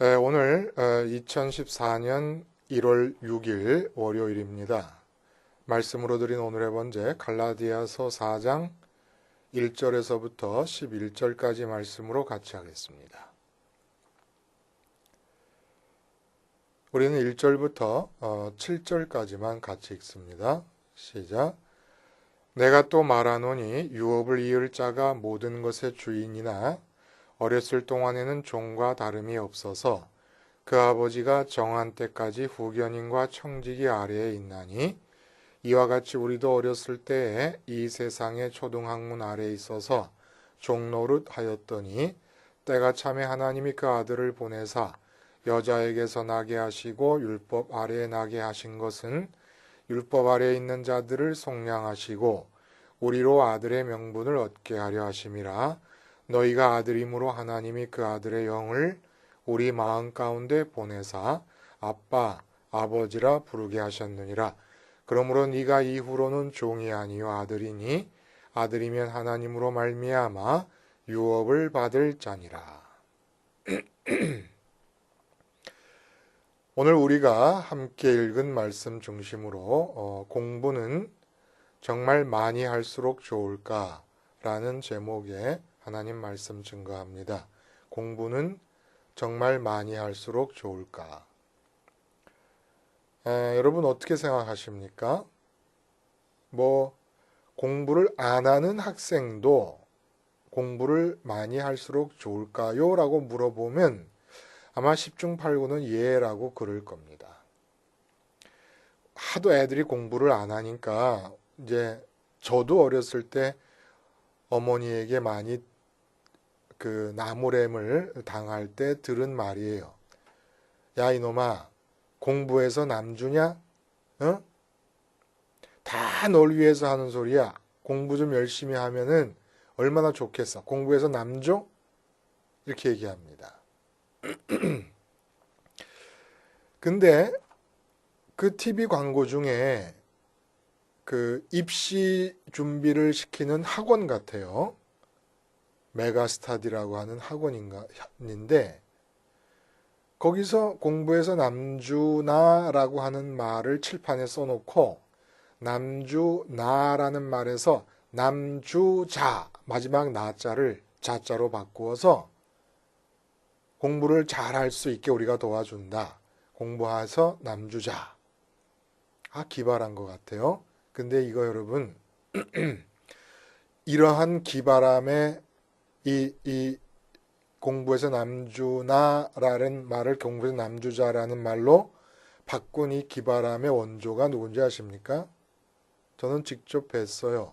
오늘 2014년 1월 6일 월요일입니다. 말씀으로 드린 오늘의 번제 갈라디아서 4장 1절에서부터 11절까지 말씀으로 같이 하겠습니다. 우리는 1절부터 7절까지만 같이 읽습니다. 시작. 내가 또 말하노니 유업을 이을 자가 모든 것의 주인이나 어렸을 동안에는 종과 다름이 없어서 그 아버지가 정한 때까지 후견인과 청지기 아래에 있나니 이와 같이 우리도 어렸을 때에 이 세상의 초등학문 아래에 있어서 종노릇 하였더니 때가 참에 하나님이 그 아들을 보내사 여자에게서 나게 하시고 율법 아래에 나게 하신 것은 율법 아래에 있는 자들을 속량하시고 우리로 아들의 명분을 얻게 하려 하심이라. 너희가 아들임으로 하나님이 그 아들의 영을 우리 마음 가운데 보내사 아빠, 아버지라 부르게 하셨느니라. 그러므로 네가 이후로는 종이 아니요 아들이니 아들이면 하나님으로 말미암아 유업을 받을 자니라. 오늘 우리가 함께 읽은 말씀 중심으로 공부는 정말 많이 할수록 좋을까라는 제목의 하나님 말씀 증거합니다. 공부는 정말 많이 할수록 좋을까? 여러분 어떻게 생각하십니까? 공부를 안 하는 학생도 공부를 많이 할수록 좋을까요? 라고 물어보면 아마 10중 8구는 예라고 그럴 겁니다. 하도 애들이 공부를 안 하니까 이제 저도 어렸을 때 어머니에게 많이 그 나무램을 당할 때 들은 말이에요. 야 이놈아 공부해서 남주냐? 어? 다 널 위해서 하는 소리야. 공부 좀 열심히 하면은 얼마나 좋겠어. 공부해서 남줘? 이렇게 얘기합니다. 근데 그 TV 광고 중에 그 입시 준비를 시키는 학원 같아요. 메가스타디라고 하는 학원인데 거기서 공부해서 남주나라고 하는 말을 칠판에 써놓고 남주나라는 말에서 남주자 마지막 나자를 자자로 바꾸어서 공부를 잘할 수 있게 우리가 도와준다. 공부해서 남주자. 기발한 것 같아요. 근데 이거 여러분 이러한 기발함에 이 공부에서 남주나라는 말을 공부에서 남주자라는 말로 바꾼 이 기발함의 원조가 누군지 아십니까? 저는 직접 뵀어요.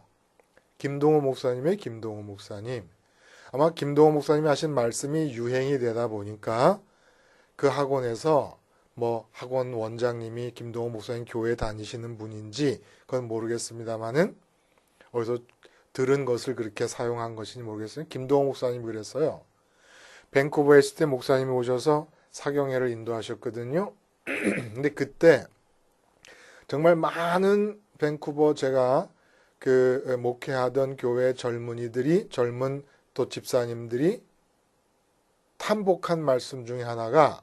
김동호 목사님의 김동호 목사님. 아마 김동호 목사님이 하신 말씀이 유행이 되다 보니까 그 학원에서 학원 원장님이 김동호 목사님 교회 다니시는 분인지 그건 모르겠습니다만은 어디서 들은 것을 그렇게 사용한 것인지 모르겠어요. 김동호 목사님이 그랬어요. 밴쿠버에 있을 때 목사님이 오셔서 사경회를 인도하셨거든요. 근데 그때 정말 많은 밴쿠버 제가 그 목회하던 교회 젊은이들이 젊은 또 집사님들이 탐복한 말씀 중에 하나가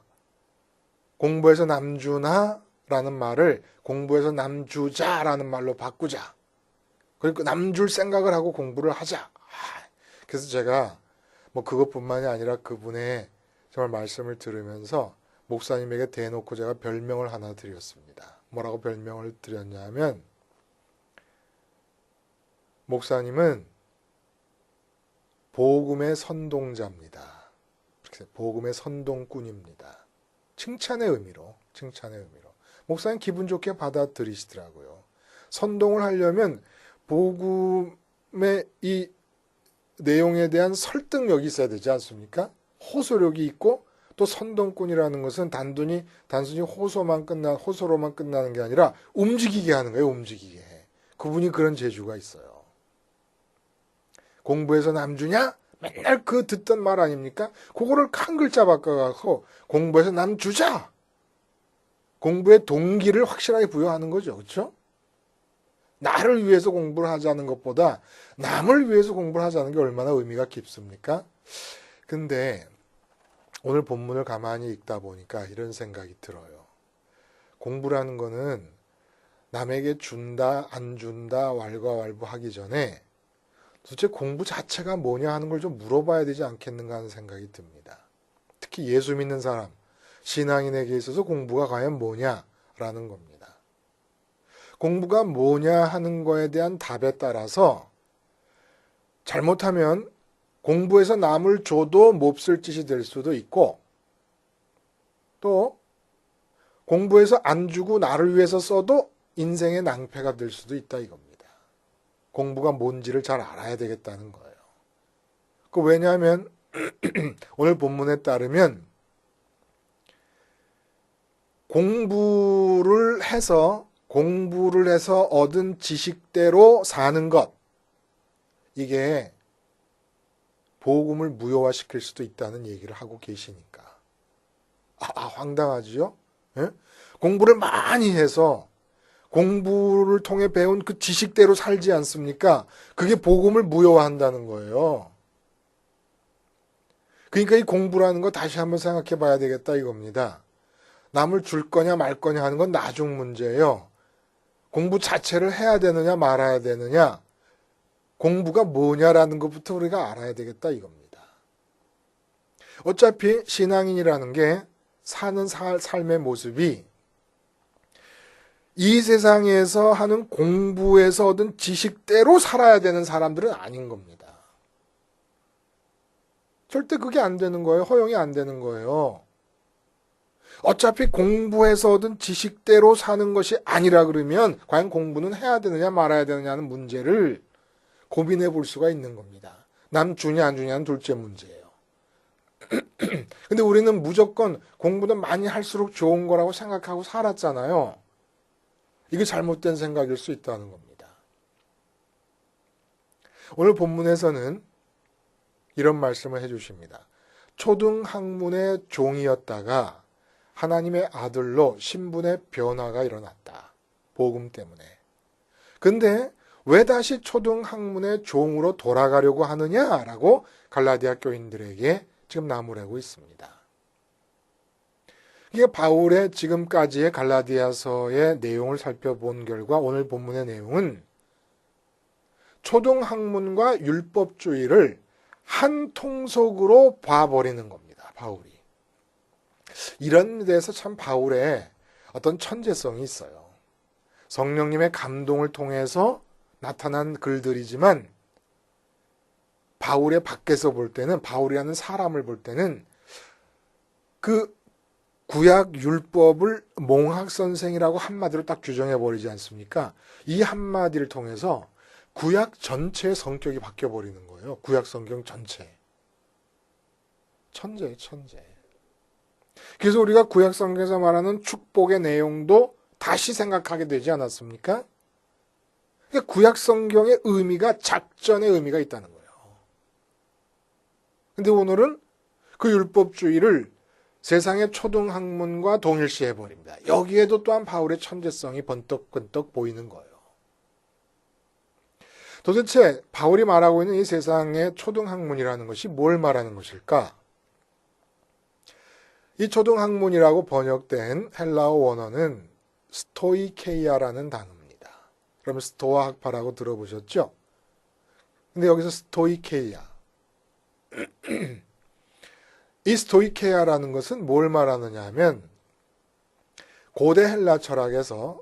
공부해서 남주나라는 말을 공부해서 남주자라는 말로 바꾸자. 그러니까 남줄 생각을 하고 공부를 하자. 그래서 제가 그것뿐만이 아니라 그분의 정말 말씀을 들으면서 목사님에게 대놓고 제가 별명을 하나 드렸습니다. 뭐라고 별명을 드렸냐면 목사님은 복음의 선동자입니다. 복음의 선동꾼입니다. 칭찬의 의미로. 목사님 기분 좋게 받아들이시더라고요. 선동을 하려면 복음의 이 내용에 대한 설득력이 있어야 되지 않습니까? 호소력이 있고 또 선동꾼이라는 것은 단순히 호소로만 끝나는 게 아니라 움직이게 하는 거예요. 움직이게 해. 그분이 그런 재주가 있어요. 공부해서 남주냐? 맨날 그 듣던 말 아닙니까? 그거를 한 글자 바꿔갖고 공부해서 남주자. 공부의 동기를 확실하게 부여하는 거죠. 그렇죠? 나를 위해서 공부를 하자는 것보다 남을 위해서 공부를 하자는 게 얼마나 의미가 깊습니까? 근데 오늘 본문을 가만히 읽다 보니까 이런 생각이 들어요. 공부라는 거는 남에게 준다, 안 준다, 왈가왈부하기 전에 도대체 공부 자체가 뭐냐 하는 걸 좀 물어봐야 되지 않겠는가 하는 생각이 듭니다. 특히 예수 믿는 사람, 신앙인에게 있어서 공부가 과연 뭐냐라는 겁니다. 공부가 뭐냐 하는 거에 대한 답에 따라서 잘못하면 공부해서 남을 줘도 몹쓸 짓이 될 수도 있고, 또 공부해서 안 주고 나를 위해서 써도 인생의 낭패가 될 수도 있다 이겁니다. 공부가 뭔지를 잘 알아야 되겠다는 거예요. 왜냐하면 오늘 본문에 따르면 공부를 해서 얻은 지식대로 사는 것, 이게 복음을 무효화시킬 수도 있다는 얘기를 하고 계시니까. 황당하지요? 예? 공부를 많이 해서 공부를 통해 배운 그 지식대로 살지 않습니까? 그게 복음을 무효화한다는 거예요. 그러니까 이 공부라는 거 다시 한번 생각해 봐야 되겠다 이겁니다. 남을 줄 거냐 말 거냐 하는 건 나중 문제예요. 공부 자체를 해야 되느냐 말아야 되느냐, 공부가 뭐냐라는 것부터 우리가 알아야 되겠다 이겁니다. 어차피 신앙인이라는 게 사는 삶의 모습이 이 세상에서 하는 공부에서 얻은 지식대로 살아야 되는 사람들은 아닌 겁니다. 절대 그게 안 되는 거예요. 허용이 안 되는 거예요. 어차피 공부해서 얻은 지식대로 사는 것이 아니라 그러면 과연 공부는 해야 되느냐 말아야 되느냐는 문제를 고민해 볼 수가 있는 겁니다. 남 주냐 안 주냐는 둘째 문제예요. 근데 우리는 무조건 공부는 많이 할수록 좋은 거라고 생각하고 살았잖아요. 이게 잘못된 생각일 수 있다는 겁니다. 오늘 본문에서는 이런 말씀을 해주십니다. 초등학문의 종이었다가 하나님의 아들로 신분의 변화가 일어났다. 복음 때문에. 근데 왜 다시 초등학문의 종으로 돌아가려고 하느냐라고 갈라디아 교인들에게 지금 나무라고 있습니다. 이게 바울의 지금까지의 갈라디아서의 내용을 살펴본 결과 오늘 본문의 내용은 초등학문과 율법주의를 한 통속으로 봐버리는 겁니다. 바울이. 이런 데서 참 바울의 어떤 천재성이 있어요. 성령님의 감동을 통해서 나타난 글들이지만 바울의 밖에서 볼 때는, 바울이라는 사람을 볼 때는 그 구약 율법을 몽학선생이라고 한마디로 딱 규정해버리지 않습니까? 이 한마디를 통해서 구약 전체의 성격이 바뀌어버리는 거예요. 구약 성경 전체. 천재예요, 천재. 그래서 우리가 구약 성경에서 말하는 축복의 내용도 다시 생각하게 되지 않았습니까? 그러니까 구약 성경의 의미가 작전의 의미가 있다는 거예요. 근데 오늘은 그 율법주의를 세상의 초등학문과 동일시해버립니다. 여기에도 또한 바울의 천재성이 번떡번떡 보이는 거예요. 도대체 바울이 말하고 있는 이 세상의 초등학문이라는 것이 뭘 말하는 것일까? 이 초등학문이라고 번역된 헬라어 원어는 스토이케이아라는 단어입니다. 그러면 스토아 학파라고 들어보셨죠? 근데 여기서 스토이케이아. 이 스토이케이아라는 것은 뭘 말하느냐 하면 고대 헬라 철학에서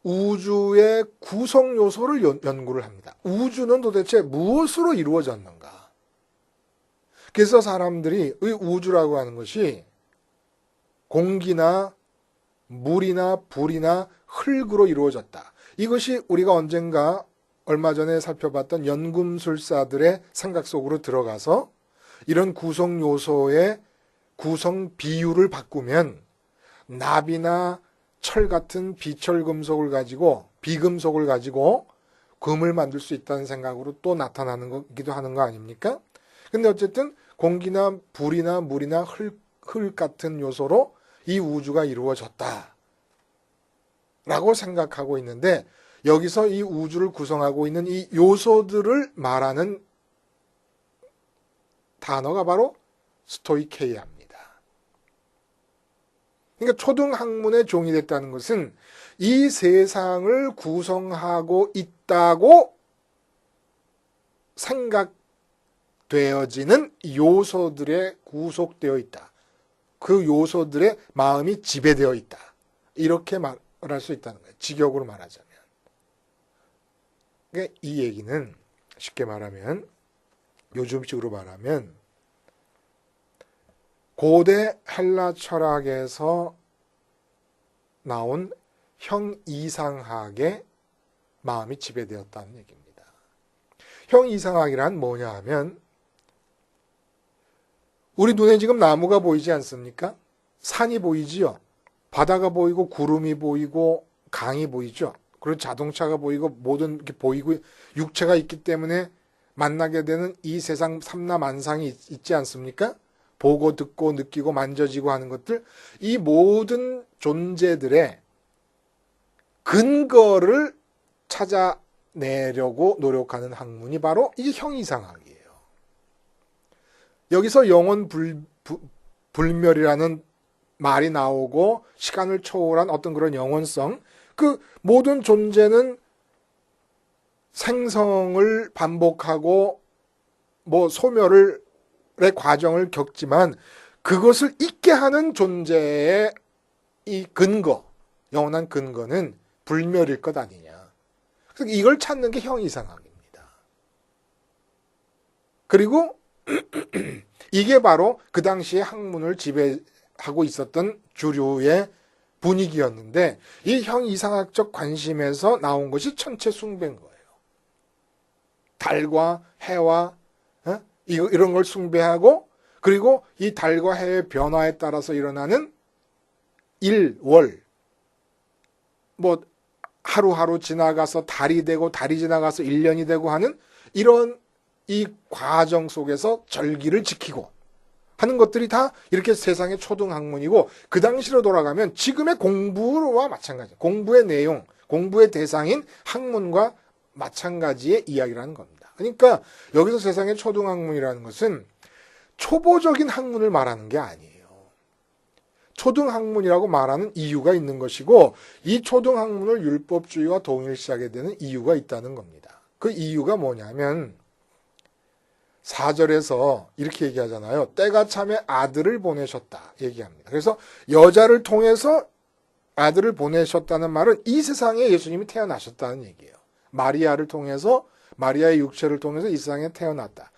우주의 구성 요소를 연구를 합니다. 우주는 도대체 무엇으로 이루어졌는가? 그래서 사람들이 이 우주라고 하는 것이 공기나 물이나 불이나 흙으로 이루어졌다. 이것이 우리가 언젠가 얼마 전에 살펴봤던 연금술사들의 생각 속으로 들어가서 이런 구성 요소의 구성 비율을 바꾸면 납이나 철 같은 비철금속을 가지고, 비금속을 가지고 금을 만들 수 있다는 생각으로 또 나타나는 거기도 하는 거 아닙니까? 근데 어쨌든 공기나 불이나 물이나 흙 같은 요소로 이 우주가 이루어졌다 라고 생각하고 있는데, 여기서 이 우주를 구성하고 있는 이 요소들을 말하는 단어가 바로 스토이케이아입니다. 그러니까 초등학문의 종이 됐다는 것은 이 세상을 구성하고 있다고 생각되어지는 요소들에 구속되어 있다. 그 요소들의 마음이 지배되어 있다. 이렇게 말할 수 있다는 거예요. 직역으로 말하자면. 그러니까 이 얘기는 쉽게 말하면, 요즘식으로 말하면 고대 헬라 철학에서 나온 형이상학의 마음이 지배되었다는 얘기입니다. 형이상학이란 뭐냐 하면, 우리 눈에 지금 나무가 보이지 않습니까? 산이 보이지요. 바다가 보이고 구름이 보이고 강이 보이죠. 그리고 자동차가 보이고 모든 게 보이고 육체가 있기 때문에 만나게 되는 이 세상 삼라만상이 있지 않습니까? 보고 듣고 느끼고 만져지고 하는 것들, 이 모든 존재들의 근거를 찾아내려고 노력하는 학문이 바로 이게 형이상학이에요. 여기서 영원 불멸이라는 말이 나오고 시간을 초월한 어떤 그런 영원성, 그 모든 존재는 생성을 반복하고 소멸의 과정을 겪지만 그것을 있게 하는 존재의 이 근거, 영원한 근거는 불멸일 것 아니냐. 그래서 이걸 찾는 게 형이상학입니다. 그리고 이게 바로 그 당시에 학문을 지배하고 있었던 주류의 분위기였는데, 이 형이상학적 관심에서 나온 것이 천체 숭배인 거예요. 달과 해와 이런 걸 숭배하고, 그리고 이 달과 해의 변화에 따라서 일어나는 일, 월, 하루하루 지나가서 달이 되고 달이 지나가서 1년이 되고 하는 이런 이 과정 속에서 절기를 지키고 하는 것들이 다 이렇게 세상의 초등학문이고, 그 당시로 돌아가면 지금의 공부와 마찬가지예요. 공부의 내용, 공부의 대상인 학문과 마찬가지의 이야기라는 겁니다. 그러니까 여기서 세상의 초등학문이라는 것은 초보적인 학문을 말하는 게 아니에요. 초등학문이라고 말하는 이유가 있는 것이고, 이 초등학문을 율법주의와 동일시하게 되는 이유가 있다는 겁니다. 그 이유가 뭐냐면 4절에서 이렇게 얘기하잖아요. 때가 참에 아들을 보내셨다 얘기합니다. 그래서 여자를 통해서 아들을 보내셨다는 말은 이 세상에 예수님이 태어나셨다는 얘기예요. 마리아를 통해서, 마리아의 육체를 통해서 이 세상에 태어났다.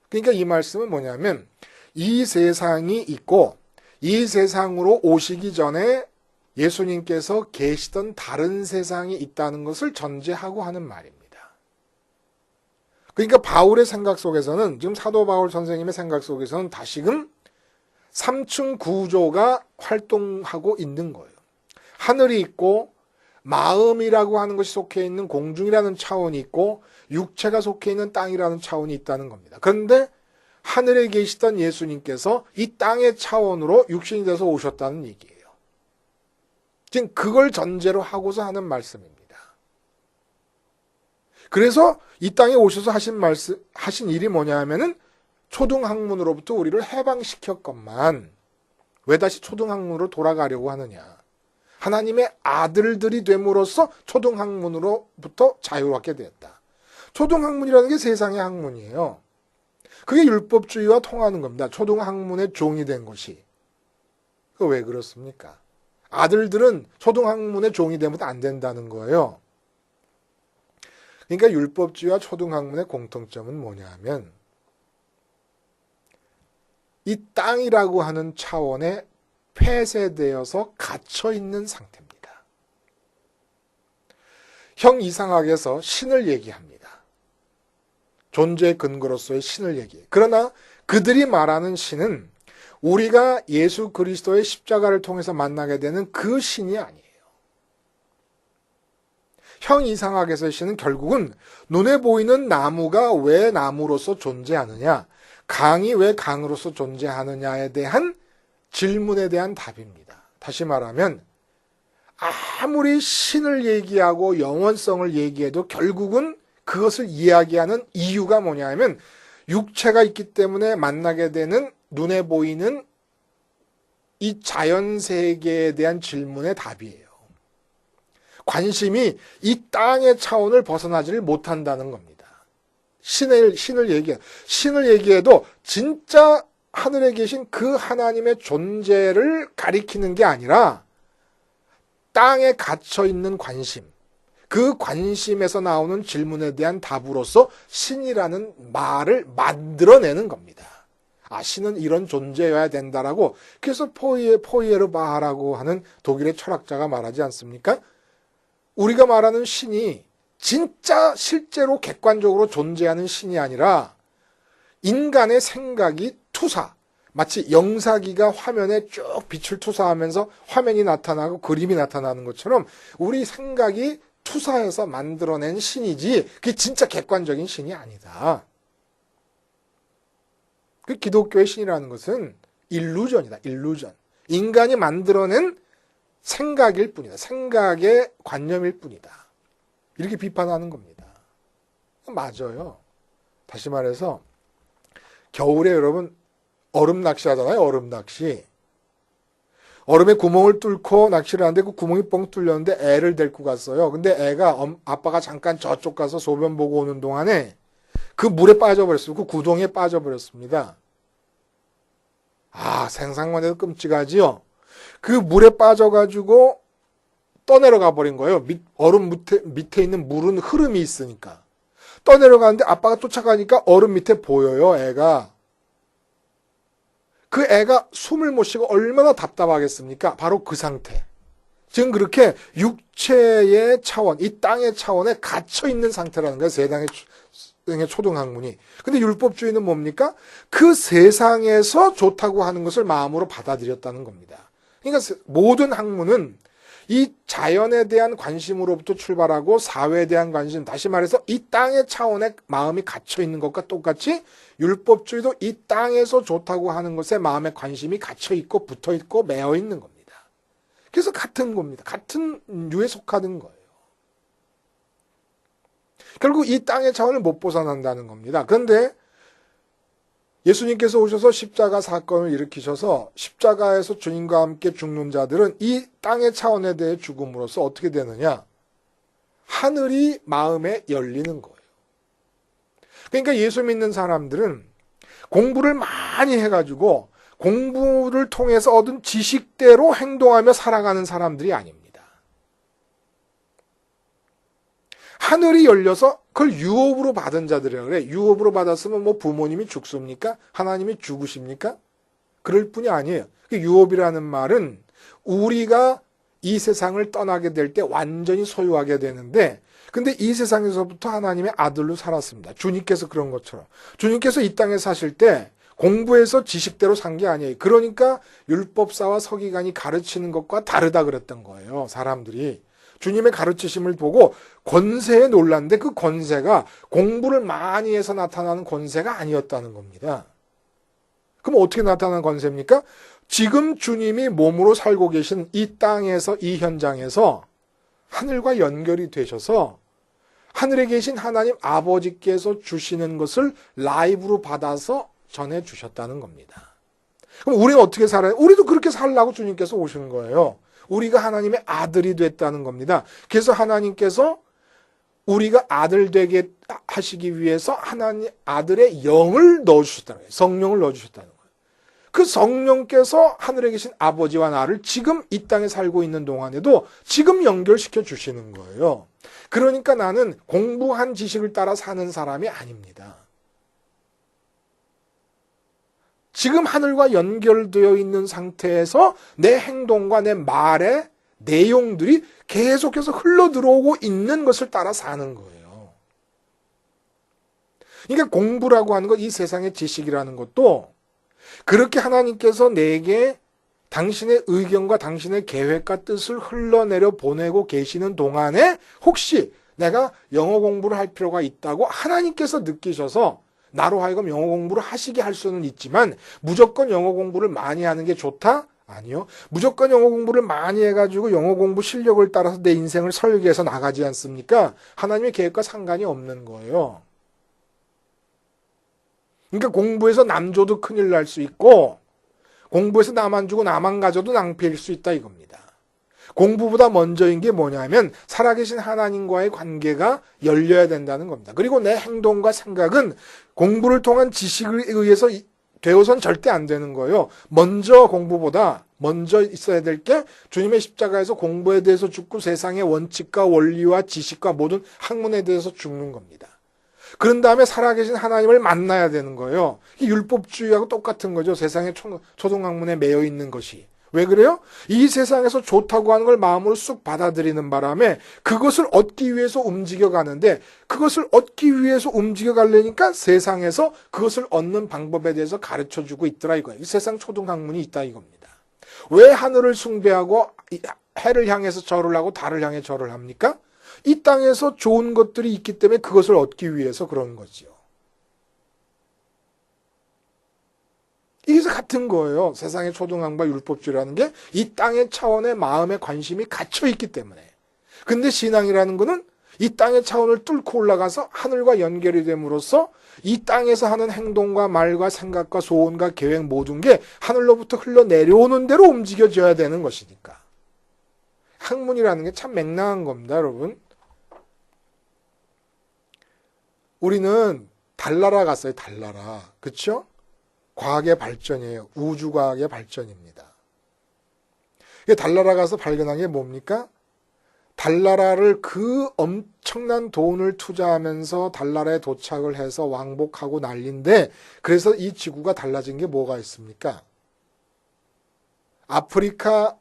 그러니까 이 말씀은 뭐냐면, 이 세상이 있고 이 세상으로 오시기 전에 예수님께서 계시던 다른 세상이 있다는 것을 전제하고 하는 말입니다. 그러니까 바울의 생각 속에서는, 지금 사도 바울 선생님의 생각 속에서는 다시금 3층 구조가 활동하고 있는 거예요. 하늘이 있고 마음이라고 하는 것이 속해 있는 공중이라는 차원이 있고 육체가 속해 있는 땅이라는 차원이 있다는 겁니다. 그런데 하늘에 계시던 예수님께서 이 땅의 차원으로 육신이 돼서 오셨다는 얘기예요. 지금 그걸 전제로 하고서 하는 말씀입니다. 그래서 이 땅에 오셔서 하신 일이 뭐냐 하면은 초등학문으로부터 우리를 해방시켰건만 왜 다시 초등학문으로 돌아가려고 하느냐. 하나님의 아들들이 됨으로써 초등학문으로부터 자유롭게 되었다. 초등학문이라는 게 세상의 학문이에요. 그게 율법주의와 통하는 겁니다. 초등학문의 종이 된 것이. 그 왜 그렇습니까? 아들들은 초등학문의 종이 되면 안 된다는 거예요. 그러니까 율법주의와 초등학문의 공통점은 뭐냐 하면 이 땅이라고 하는 차원에 폐쇄되어서 갇혀있는 상태입니다. 형이상학에서 신을 얘기합니다. 존재의 근거로서의 신을 얘기해요. 그러나 그들이 말하는 신은 우리가 예수 그리스도의 십자가를 통해서 만나게 되는 그 신이 아니에요. 형이상학에서의 신은 결국은 눈에 보이는 나무가 왜 나무로서 존재하느냐, 강이 왜 강으로서 존재하느냐에 대한 질문에 대한 답입니다. 다시 말하면 아무리 신을 얘기하고 영원성을 얘기해도 결국은 그것을 이야기하는 이유가 뭐냐 하면 육체가 있기 때문에 만나게 되는 눈에 보이는 이 자연 세계에 대한 질문의 답이에요. 관심이 이 땅의 차원을 벗어나지를 못한다는 겁니다. 신을 얘기해도 진짜 하늘에 계신 그 하나님의 존재를 가리키는 게 아니라 땅에 갇혀 있는 관심, 그 관심에서 나오는 질문에 대한 답으로서 신이라는 말을 만들어내는 겁니다. 신은 이런 존재여야 된다라고, 그래서 포이에르바하라고 하는 독일의 철학자가 말하지 않습니까? 우리가 말하는 신이 진짜 실제로 객관적으로 존재하는 신이 아니라 인간의 생각이 투사, 마치 영사기가 화면에 쭉 빛을 투사하면서 화면이 나타나고 그림이 나타나는 것처럼 우리 생각이 투사해서 만들어낸 신이지 그게 진짜 객관적인 신이 아니다. 그 기독교의 신이라는 것은 일루전이다. 일루전. 인간이 만들어낸 생각일 뿐이다. 생각의 관념일 뿐이다. 이렇게 비판하는 겁니다. 맞아요. 다시 말해서 겨울에 여러분 얼음 낚시 하잖아요. 얼음 낚시. 얼음에 구멍을 뚫고 낚시를 하는데 그 구멍이 뻥 뚫렸는데 애를 데리고 갔어요. 근데 애가 아빠가 잠깐 저쪽 가서 소변 보고 오는 동안에 그 물에 빠져버렸어요. 그 구덩이에 빠져버렸습니다. 생각만 해도 끔찍하지요. 그 물에 빠져가지고 떠내려가 버린 거예요. 얼음 밑에 있는 물은 흐름이 있으니까. 떠내려가는데 아빠가 쫓아가니까 얼음 밑에 보여요, 애가. 그 애가 숨을 못 쉬고 얼마나 답답하겠습니까? 바로 그 상태. 지금 그렇게 육체의 차원, 이 땅의 차원에 갇혀 있는 상태라는 거예요. 세상의 초등학문이. 근데 율법주의는 뭡니까? 그 세상에서 좋다고 하는 것을 마음으로 받아들였다는 겁니다. 그러니까 모든 학문은 이 자연에 대한 관심으로부터 출발하고 사회에 대한 관심, 다시 말해서 이 땅의 차원에 마음이 갇혀 있는 것과 똑같이 율법주의도 이 땅에서 좋다고 하는 것에 마음의 관심이 갇혀 있고 붙어 있고 매어 있는 겁니다. 그래서 같은 겁니다. 같은 류에 속하는 거예요. 결국 이 땅의 차원을 못 벗어난다는 겁니다. 그런데 예수님께서 오셔서 십자가 사건을 일으키셔서 십자가에서 주님과 함께 죽는 자들은 이 땅의 차원에 대해 죽음으로써 어떻게 되느냐? 하늘이 마음에 열리는 거예요. 그러니까 예수 믿는 사람들은 공부를 많이 해가지고 공부를 통해서 얻은 지식대로 행동하며 살아가는 사람들이 아닙니다. 하늘이 열려서 그걸 유업으로 받은 자들이라고 그래. 유업으로 받았으면 뭐 부모님이 죽습니까? 하나님이 죽으십니까? 그럴 뿐이 아니에요. 유업이라는 말은 우리가 이 세상을 떠나게 될 때 완전히 소유하게 되는데, 근데 이 세상에서부터 하나님의 아들로 살았습니다. 주님께서 그런 것처럼. 주님께서 이 땅에 사실 때 공부해서 지식대로 산 게 아니에요. 그러니까 율법사와 서기관이 가르치는 것과 다르다 그랬던 거예요. 사람들이. 주님의 가르치심을 보고 권세에 놀랐는데 그 권세가 공부를 많이 해서 나타나는 권세가 아니었다는 겁니다. 그럼 어떻게 나타나는 권세입니까? 지금 주님이 몸으로 살고 계신 이 땅에서, 이 현장에서 하늘과 연결이 되셔서 하늘에 계신 하나님 아버지께서 주시는 것을 라이브로 받아서 전해주셨다는 겁니다. 그럼 우리는 어떻게 살아요? 우리도 그렇게 살라고 주님께서 오신 거예요. 우리가 하나님의 아들이 됐다는 겁니다. 그래서 하나님께서 우리가 아들 되게 하시기 위해서 하나님 아들의 영을 넣어주셨다는 거예요. 성령을 넣어주셨다는 거예요. 그 성령께서 하늘에 계신 아버지와 나를 지금 이 땅에 살고 있는 동안에도 지금 연결시켜 주시는 거예요. 그러니까 나는 공부한 지식을 따라 사는 사람이 아닙니다. 지금 하늘과 연결되어 있는 상태에서 내 행동과 내 말의 내용들이 계속해서 흘러들어오고 있는 것을 따라 사는 거예요. 그러니까 공부라고 하는 것, 이 세상의 지식이라는 것도 그렇게 하나님께서 내게 당신의 의견과 당신의 계획과 뜻을 흘러내려 보내고 계시는 동안에 혹시 내가 영어 공부를 할 필요가 있다고 하나님께서 느끼셔서 나로 하여금 영어 공부를 하시게 할 수는 있지만 무조건 영어 공부를 많이 하는 게 좋다? 아니요. 무조건 영어 공부를 많이 해가지고 영어 공부 실력을 따라서 내 인생을 설계해서 나가지 않습니까? 하나님의 계획과 상관이 없는 거예요. 그러니까 공부해서 남 줘도 큰일 날 수 있고 공부해서 남 안 주고 남 안 가져도 낭패일 수 있다 이겁니다. 공부보다 먼저인 게 뭐냐면 살아계신 하나님과의 관계가 열려야 된다는 겁니다. 그리고 내 행동과 생각은 공부를 통한 지식에 의해서 되어선 절대 안 되는 거예요. 먼저 공부보다 먼저 있어야 될 게 주님의 십자가에서 공부에 대해서 죽고 세상의 원칙과 원리와 지식과 모든 학문에 대해서 죽는 겁니다. 그런 다음에 살아계신 하나님을 만나야 되는 거예요. 율법주의하고 똑같은 거죠. 세상의 초등학문에 매여 있는 것이. 왜 그래요? 이 세상에서 좋다고 하는 걸 마음으로 쑥 받아들이는 바람에 그것을 얻기 위해서 움직여가는데 그것을 얻기 위해서 움직여가려니까 세상에서 그것을 얻는 방법에 대해서 가르쳐주고 있더라 이거예요. 이 세상 초등학문이 있다 이겁니다. 왜 하늘을 숭배하고 해를 향해서 절을 하고 달을 향해 절을 합니까? 이 땅에서 좋은 것들이 있기 때문에 그것을 얻기 위해서 그런 거지요. 이게 같은 거예요. 세상의 초등학문과 율법주의라는 게 이 땅의 차원의 마음의 관심이 갇혀 있기 때문에. 근데 신앙이라는 거는 이 땅의 차원을 뚫고 올라가서 하늘과 연결이 됨으로써 이 땅에서 하는 행동과 말과 생각과 소원과 계획 모든 게 하늘로부터 흘러내려오는 대로 움직여져야 되는 것이니까. 학문이라는 게 참 맹랑한 겁니다, 여러분. 우리는 달나라 갔어요, 달나라. 그렇죠? 과학의 발전이에요. 우주과학의 발전입니다. 달나라 가서 발견한 게 뭡니까? 달나라를 그 엄청난 돈을 투자하면서 달나라에 도착을 해서 왕복하고 난리인데 그래서 이 지구가 달라진 게 뭐가 있습니까? 아프리카에서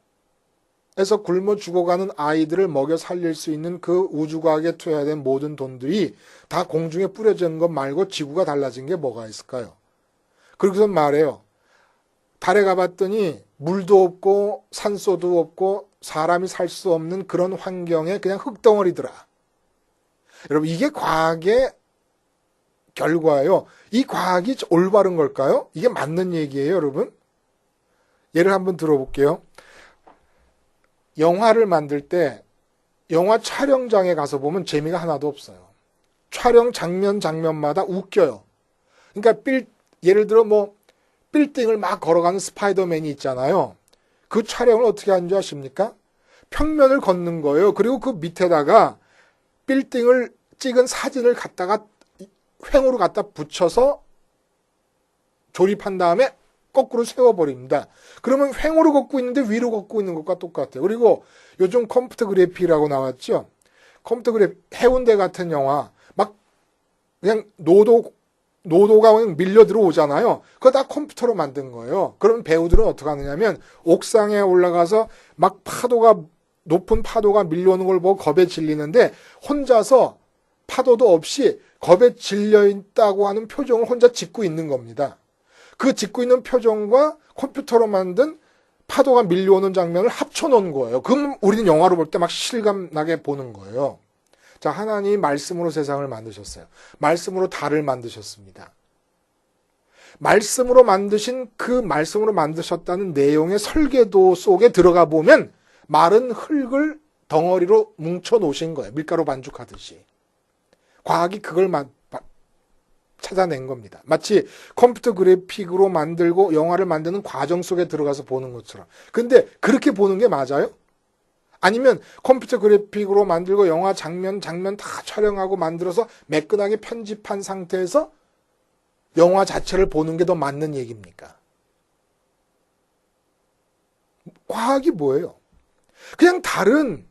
굶어 죽어가는 아이들을 먹여 살릴 수 있는 그 우주과학에 투여된 모든 돈들이 다 공중에 뿌려진 것 말고 지구가 달라진 게 뭐가 있을까요? 그러고서 말해요. 달에 가봤더니 물도 없고 산소도 없고 사람이 살 수 없는 그런 환경에 그냥 흙덩어리더라. 여러분 이게 과학의 결과예요. 이 과학이 올바른 걸까요? 이게 맞는 얘기예요, 여러분? 예를 한번 들어볼게요. 영화를 만들 때 영화 촬영장에 가서 보면 재미가 하나도 없어요. 촬영 장면마다 웃겨요. 그러니까 예를 들어 빌딩을 막 걸어가는 스파이더맨이 있잖아요. 그 촬영을 어떻게 하는 줄 아십니까? 평면을 걷는 거예요. 그리고 그 밑에다가 빌딩을 찍은 사진을 갖다가 횡으로 갖다 붙여서 조립한 다음에 거꾸로 세워버립니다. 그러면 횡으로 걷고 있는데 위로 걷고 있는 것과 똑같아요. 그리고 요즘 컴퓨터 그래픽이라고 나왔죠. 컴퓨터 그래픽, 해운대 같은 영화 막 그냥 노도가 그냥 밀려 들어오잖아요. 그거 다 컴퓨터로 만든 거예요. 그럼 배우들은 어떻게 하느냐면 옥상에 올라가서 막 높은 파도가 밀려오는 걸 보고 겁에 질리는데 혼자서 파도도 없이 겁에 질려 있다고 하는 표정을 혼자 짓고 있는 겁니다. 그 짓고 있는 표정과 컴퓨터로 만든 파도가 밀려오는 장면을 합쳐놓은 거예요. 그럼 우리는 영화로 볼 때 막 실감나게 보는 거예요. 자, 하나님이 말씀으로 세상을 만드셨어요. 말씀으로 달을 만드셨습니다. 말씀으로 만드셨다는 내용의 설계도 속에 들어가 보면 마른 흙을 덩어리로 뭉쳐 놓으신 거예요. 밀가루 반죽하듯이. 과학이 그걸 찾아낸 겁니다. 마치 컴퓨터 그래픽으로 만들고 영화를 만드는 과정 속에 들어가서 보는 것처럼. 근데 그렇게 보는 게 맞아요? 아니면 컴퓨터 그래픽으로 만들고 영화 장면 다 촬영하고 만들어서 매끈하게 편집한 상태에서 영화 자체를 보는 게 더 맞는 얘기입니까? 과학이 뭐예요? 그냥 다른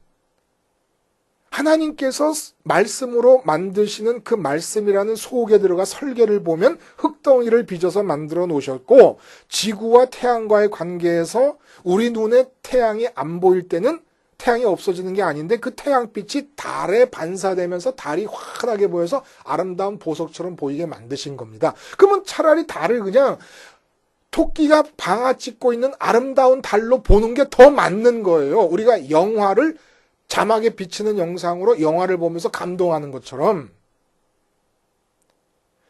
하나님께서 말씀으로 만드시는 그 말씀이라는 속에 들어가 설계를 보면 흙덩이를 빚어서 만들어 놓으셨고 지구와 태양과의 관계에서 우리 눈에 태양이 안 보일 때는 태양이 없어지는 게 아닌데 그 태양빛이 달에 반사되면서 달이 환하게 보여서 아름다운 보석처럼 보이게 만드신 겁니다. 그러면 차라리 달을 그냥 토끼가 방아 찍고 있는 아름다운 달로 보는 게 더 맞는 거예요. 우리가 영화를 자막에 비치는 영상으로 영화를 보면서 감동하는 것처럼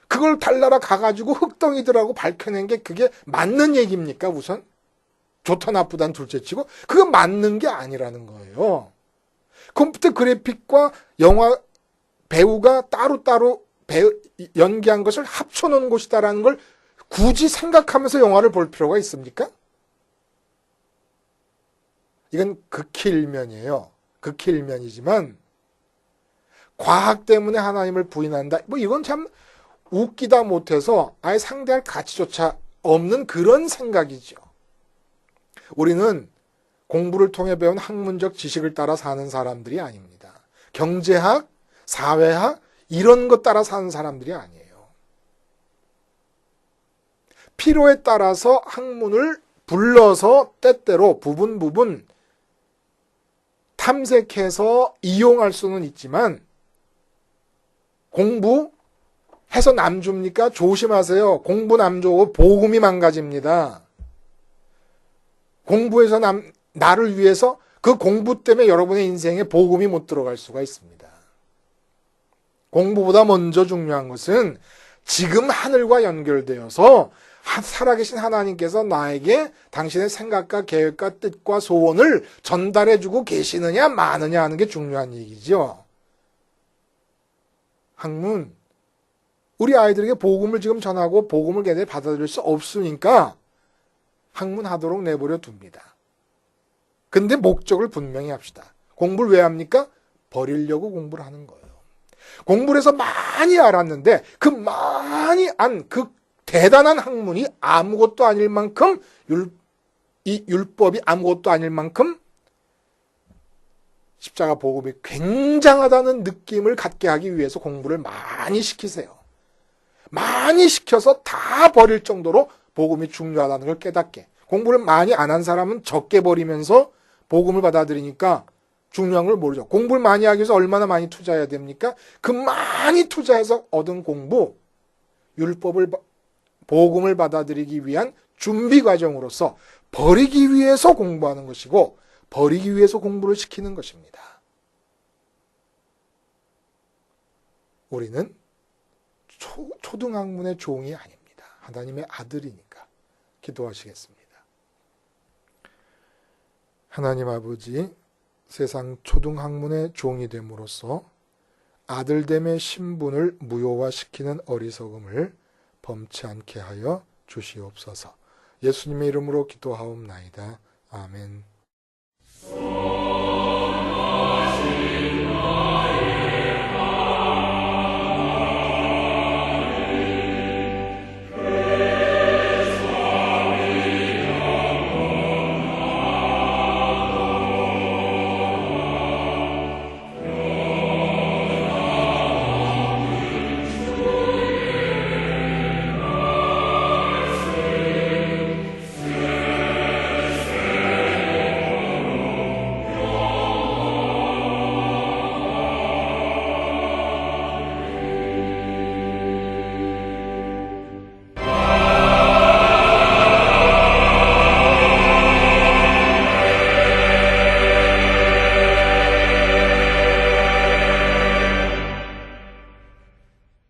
그걸 달나라 가가지고 흙덩이들하고 밝혀낸 게 그게 맞는 얘기입니까 우선? 좋다 나쁘다는 둘째치고 그거 맞는 게 아니라는 거예요. 컴퓨터 그래픽과 영화 배우가 따로따로 연기한 것을 합쳐놓은 곳이다라는 걸 굳이 생각하면서 영화를 볼 필요가 있습니까? 이건 극히 일면이에요. 극히 일면이지만 과학 때문에 하나님을 부인한다. 뭐 이건 참 웃기다 못해서 아예 상대할 가치조차 없는 그런 생각이죠. 우리는 공부를 통해 배운 학문적 지식을 따라 사는 사람들이 아닙니다. 경제학, 사회학 이런 것 따라 사는 사람들이 아니에요. 필요에 따라서 학문을 불러서 때때로 부분 탐색해서 이용할 수는 있지만 공부해서 남 줍니까? 조심하세요. 공부 남 주고 복음이 망가집니다. 공부해서 나를 위해서 그 공부 때문에 여러분의 인생에 복음이 못 들어갈 수가 있습니다. 공부보다 먼저 중요한 것은 지금 하늘과 연결되어서 살아계신 하나님께서 나에게 당신의 생각과 계획과 뜻과 소원을 전달해주고 계시느냐 마느냐 하는 게 중요한 얘기죠. 학문, 우리 아이들에게 복음을 지금 전하고 복음을 걔네들이 받아들일 수 없으니까 학문하도록 내버려 둡니다. 근데 목적을 분명히 합시다. 공부를 왜 합니까? 버리려고 공부를 하는 거예요. 공부를 해서 많이 알았는데 그 많이 안 그 대단한 학문이 아무것도 아닐 만큼 이 율법이 아무것도 아닐 만큼 십자가 복음이 굉장하다는 느낌을 갖게 하기 위해서 공부를 많이 시키세요. 많이 시켜서 다 버릴 정도로 복음이 중요하다는 걸 깨닫게. 공부를 많이 안 한 사람은 적게 버리면서 복음을 받아들이니까 중요한 걸 모르죠. 공부를 많이 하기 위해서 얼마나 많이 투자해야 됩니까? 그 많이 투자해서 얻은 공부, 복음을 받아들이기 위한 준비 과정으로서 버리기 위해서 공부하는 것이고 버리기 위해서 공부를 시키는 것입니다. 우리는 초등학문의 종이 아닙니다. 하나님의 아들이니까. 기도하시겠습니다. 하나님 아버지, 세상 초등학문의 종이 됨으로써 아들됨의 신분을 무효화시키는 어리석음을 범치 않게 하여 주시옵소서. 예수님의 이름으로 기도하옵나이다. 아멘.